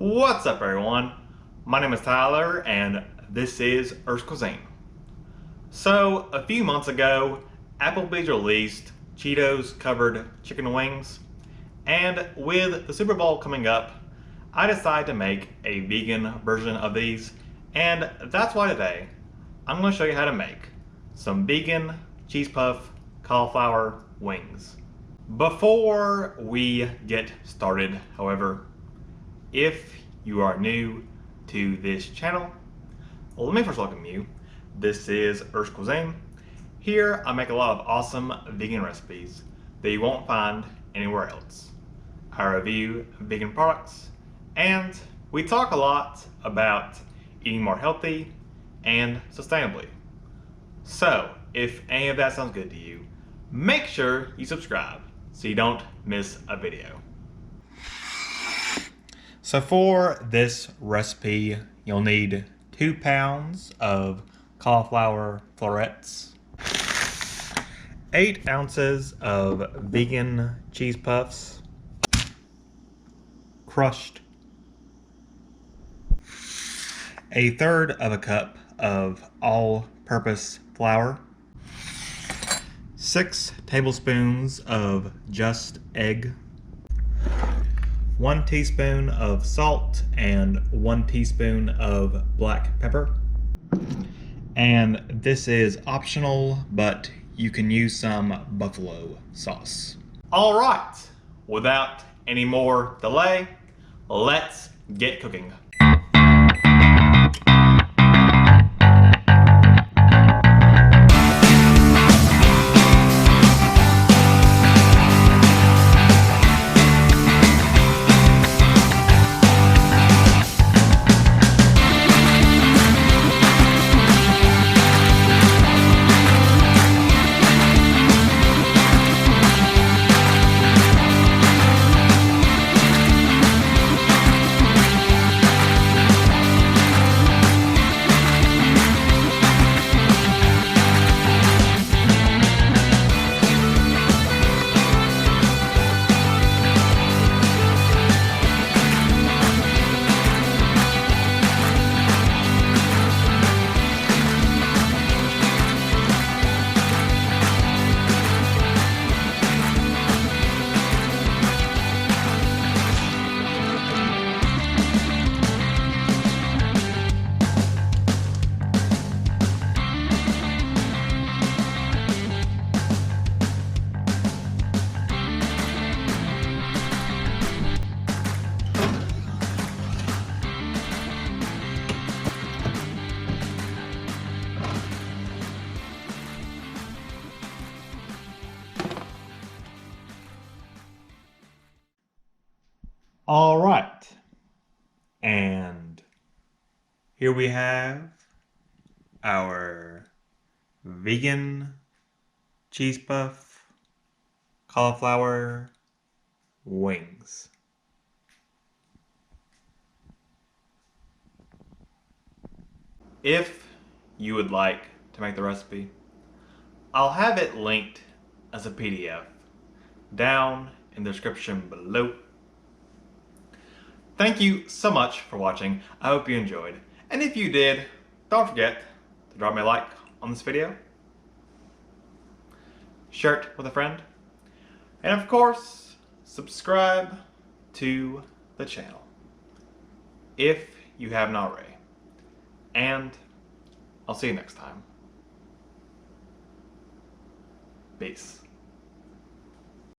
What's up, everyone? My name is Tyler and this is Earth's Cuisine. So, a few months ago, Applebee's released Cheetos covered chicken wings, and with the Super Bowl coming up, I decided to make a vegan version of these, and that's why today I'm going to show you how to make some vegan cheese puff cauliflower wings. Before we get started, however, if you are new to this channel, let me first welcome you. This is Earth's Cuisine. Here I make a lot of awesome vegan recipes that you won't find anywhere else. I review vegan products and we talk a lot about eating more healthy and sustainably. So if any of that sounds good to you, make sure you subscribe so you don't miss a video. So for this recipe, you'll need 2 pounds of cauliflower florets, 8 ounces of vegan cheese puffs, crushed, 1/3 of a cup of all-purpose flour, 6 tablespoons of just egg, 1 teaspoon of salt and 1 teaspoon of black pepper. And this is optional, but you can use some buffalo sauce. All right, without any more delay, let's get cooking. All right, and here we have our vegan cheese puff cauliflower wings. If you would like to make the recipe, I'll have it linked as a PDF down in the description below. Thank you so much for watching. I hope you enjoyed. And if you did, don't forget to drop me a like on this video, share it with a friend, and of course, subscribe to the channel if you haven't already. And I'll see you next time. Peace.